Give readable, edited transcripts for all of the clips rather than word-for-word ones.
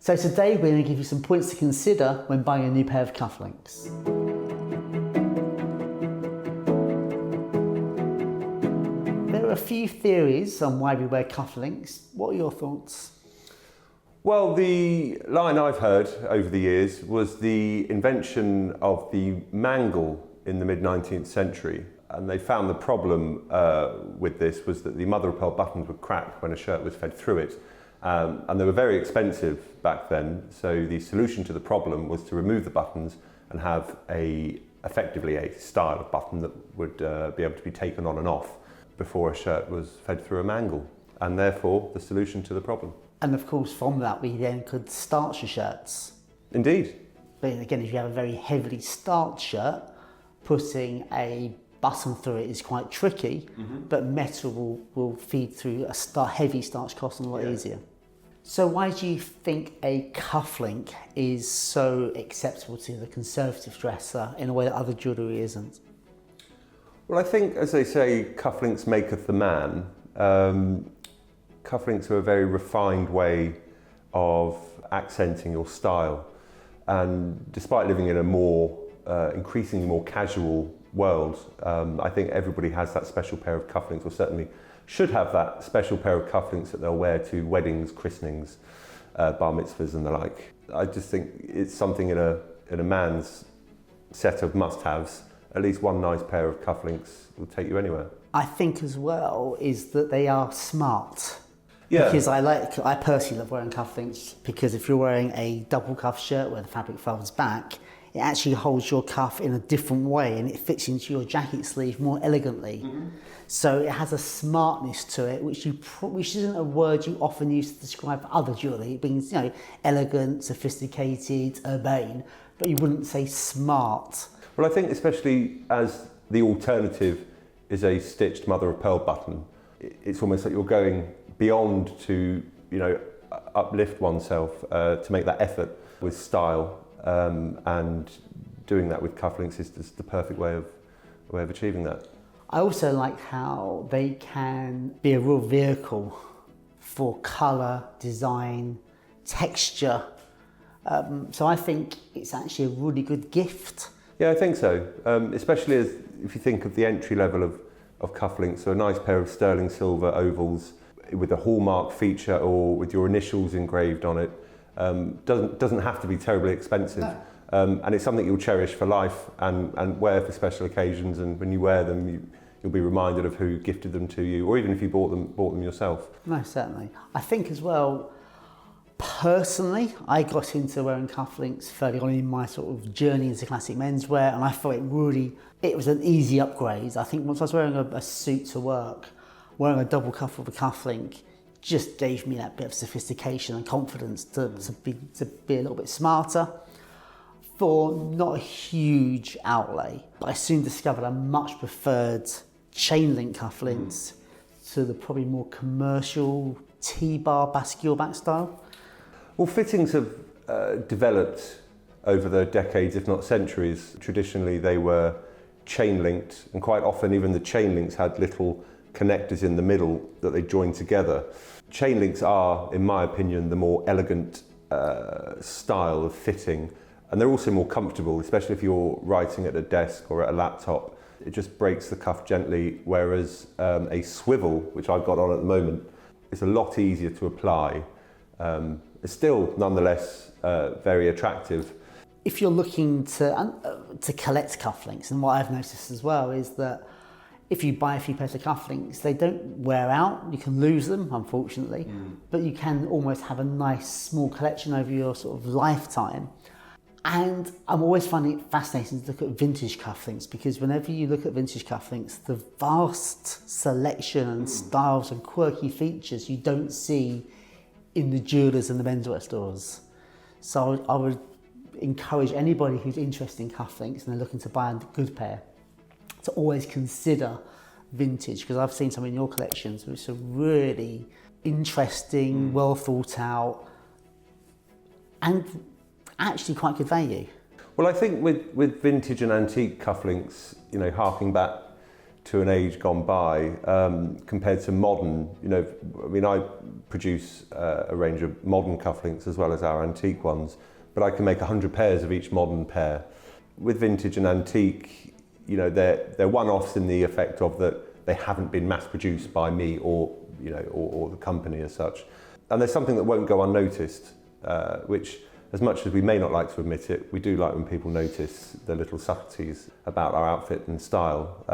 So today we're going to give you some points to consider when buying a new pair of cufflinks. There are a few theories on why we wear cufflinks. What are your thoughts? Well, the line I've heard over the years was the invention of the mangle in the mid-19th century. And they found the problem with this was that the mother of pearl buttons would crack when a shirt was fed through it. And they were very expensive back then. So the solution to the problem was to remove the buttons and have effectively a style of button that would be able to be taken on and off before a shirt was fed through a mangle. And therefore, the solution to the problem. And of course, from that, we then could starch your shirts. Indeed. But again, if you have a very heavily starched shirt, putting a button through it is quite tricky, but metal will feed through a heavy starch cotton a lot easier. So why do you think a cufflink is so acceptable to the conservative dresser in a way that other jewellery isn't? Well, I think, as they say, cufflinks maketh the man. Cufflinks are a very refined way of accenting your style. And despite living in a more, increasingly more casual world, I think everybody has that special pair of cufflinks, or certainly should have that special pair of cufflinks that they'll wear to weddings, christenings, bar mitzvahs and the like. I just think it's something in a man's set of must-haves. At least one nice pair of cufflinks will take you anywhere. I think as well is that they are smart. Yeah. Because I personally love wearing cufflinks, because if you're wearing a double cuff shirt where the fabric folds back, it actually holds your cuff in a different way and it fits into your jacket sleeve more elegantly. So it has a smartness to it, which isn't a word you often use to describe other jewellery. It means, elegant, sophisticated, urbane, but you wouldn't say smart. Well, I think especially as the alternative is a stitched mother of pearl button, it's almost like you're going beyond to, uplift oneself, to make that effort with style. And doing that with cufflinks is just the perfect way of achieving that. I also like how they can be a real vehicle for colour, design, texture. So I think it's actually a really good gift. Yeah, I think so. Especially if you think of the entry level of cufflinks, so a nice pair of sterling silver ovals with a hallmark feature or with your initials engraved on it. Doesn't have to be terribly expensive, no. And it's something you'll cherish for life and wear for special occasions. And when you wear them, you'll be reminded of who gifted them to you, or even if you bought them yourself. No, certainly. I think as well, personally, I got into wearing cufflinks fairly on in my sort of journey into classic menswear, and I thought it was an easy upgrade. I think once I was wearing a suit to work, wearing a double cuff with a cufflink just gave me that bit of sophistication and confidence to be a little bit smarter for not a huge outlay. But I soon discovered I much preferred chain link cufflinks to the probably more commercial T-bar bascule back style. Well, fittings have developed over the decades, if not centuries. Traditionally, they were chain linked, and quite often even the chain links had little connectors in the middle that they joined together. Chain links are, in my opinion, the more elegant style of fitting, and they're also more comfortable, especially if you're writing at a desk or at a laptop. It just breaks the cuff gently, whereas a swivel, which I've got on at the moment, is a lot easier to apply. It's still nonetheless very attractive. If you're looking to collect cufflinks, and what I've noticed as well is that if you buy a few pairs of cufflinks, they don't wear out. You can lose them, unfortunately, but you can almost have a nice small collection over your sort of lifetime. And I'm always finding it fascinating to look at vintage cufflinks, because whenever you look at vintage cufflinks, the vast selection and styles and quirky features you don't see in the jewellers and the menswear stores. So I would encourage anybody who's interested in cufflinks and they're looking to buy a good pair to always consider vintage, because I've seen some in your collections which are really interesting, well thought out, and actually quite good value. Well, I think with vintage and antique cufflinks, harking back to an age gone by compared to modern. You know, I mean, I produce a range of modern cufflinks as well as our antique ones, but I can make 100 pairs of each modern pair. With vintage and antique, you know, they're one-offs in the effect of that they haven't been mass-produced by me or, you know, or the company as such. And there's something that won't go unnoticed, which, as much as we may not like to admit it, we do like when people notice the little subtleties about our outfit and style.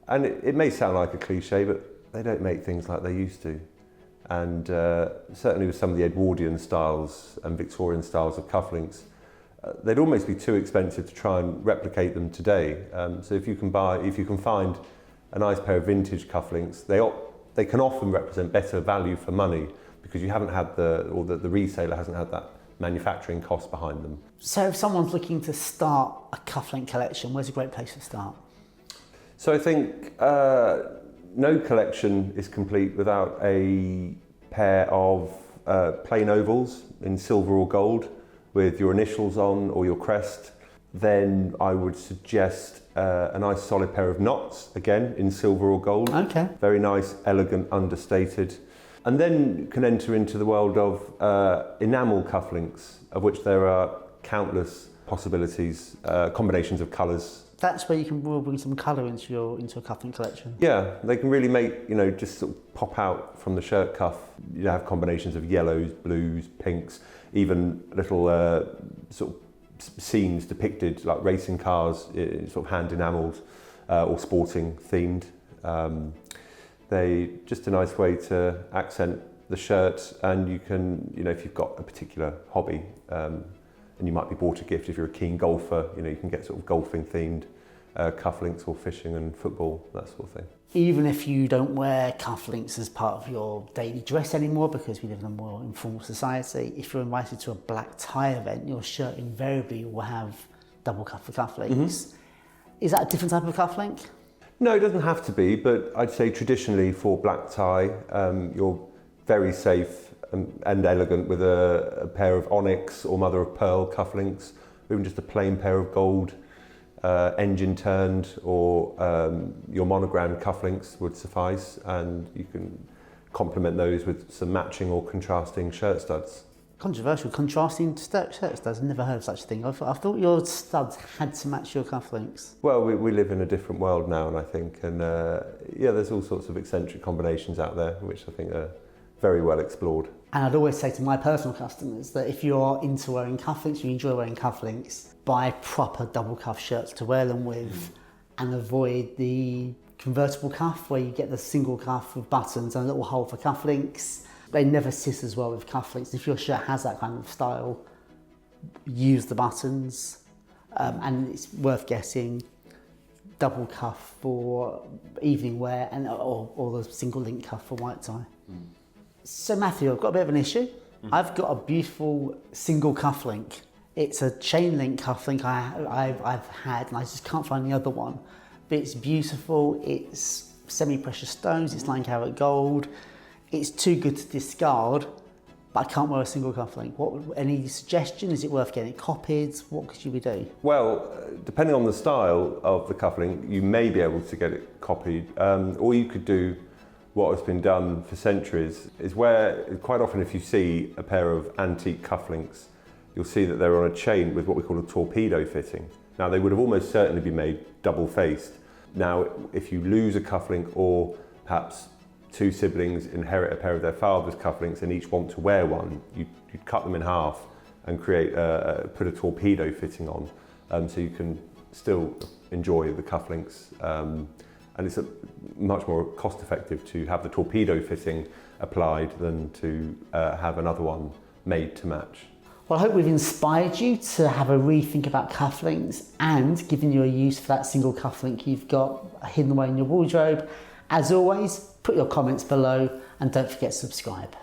And it may sound like a cliche, but they don't make things like they used to. And certainly with some of the Edwardian styles and Victorian styles of cufflinks, they'd almost be too expensive to try and replicate them today. So if you can find a nice pair of vintage cufflinks, they can often represent better value for money because you haven't had the reseller hasn't had that manufacturing cost behind them. So if someone's looking to start a cufflink collection, where's a great place to start? So I think no collection is complete without a pair of plain ovals in silver or gold with your initials on or your crest. Then I would suggest a nice solid pair of knots, again in silver or gold. Okay. Very nice, elegant, understated. And then you can enter into the world of enamel cufflinks, of which there are countless possibilities, combinations of colours. That's where you can bring some colour into a cufflink collection. Yeah, they can really make, you know, just sort of pop out from the shirt cuff. You have combinations of yellows, blues, pinks, even little sort of scenes depicted like racing cars, sort of hand enamelled or sporting themed. They just a nice way to accent the shirt, and you can, you know, if you've got a particular hobby and you might be bought a gift, if you're a keen golfer, you know, you can get sort of golfing themed cufflinks or fishing and football, that sort of thing. Even if you don't wear cufflinks as part of your daily dress anymore, because we live in a more informal society, if you're invited to a black tie event, your shirt invariably will have double cuff for cufflinks. Mm-hmm. Is that a different type of cufflink? No, it doesn't have to be, but I'd say traditionally for black tie, you're very safe and elegant with a pair of onyx or mother of pearl cufflinks, or even just a plain pair of gold engine turned or your monogrammed cufflinks would suffice, and you can complement those with some matching or contrasting shirt studs. Controversial, contrasting shirt studs. I've never heard of such a thing. I thought your studs had to match your cufflinks. Well, we live in a different world now, and I think, yeah, there's all sorts of eccentric combinations out there, which I think are very well explored. And I'd always say to my personal customers that if you're into wearing cufflinks, you enjoy wearing cufflinks, buy proper double cuff shirts to wear them with and avoid the convertible cuff where you get the single cuff with buttons and a little hole for cufflinks. They never sit as well with cufflinks. If your shirt has that kind of style, use the buttons. And it's worth getting double cuff for evening wear and or the single link cuff for white tie. So Matthew, I've got a bit of an issue. I've got a beautiful single cufflink. It's a chain link cufflink I've had, and I just can't find the other one. But it's beautiful. It's semi-precious stones. It's 9 karat gold. It's too good to discard, but I can't wear a single cufflink. Any suggestion? Is it worth getting it copied? What could you do? Well, depending on the style of the cufflink, you may be able to get it copied, or you could do what has been done for centuries, is where quite often if you see a pair of antique cufflinks, you'll see that they're on a chain with what we call a torpedo fitting. Now, they would have almost certainly been made double-faced. Now, if you lose a cufflink, or perhaps two siblings inherit a pair of their father's cufflinks and each want to wear one, you'd cut them in half and put a torpedo fitting on, so you can still enjoy the cufflinks. And it's much more cost effective to have the torpedo fitting applied than to have another one made to match. Well, I hope we've inspired you to have a rethink about cufflinks and given you a use for that single cufflink you've got hidden away in your wardrobe. As always, put your comments below and don't forget to subscribe.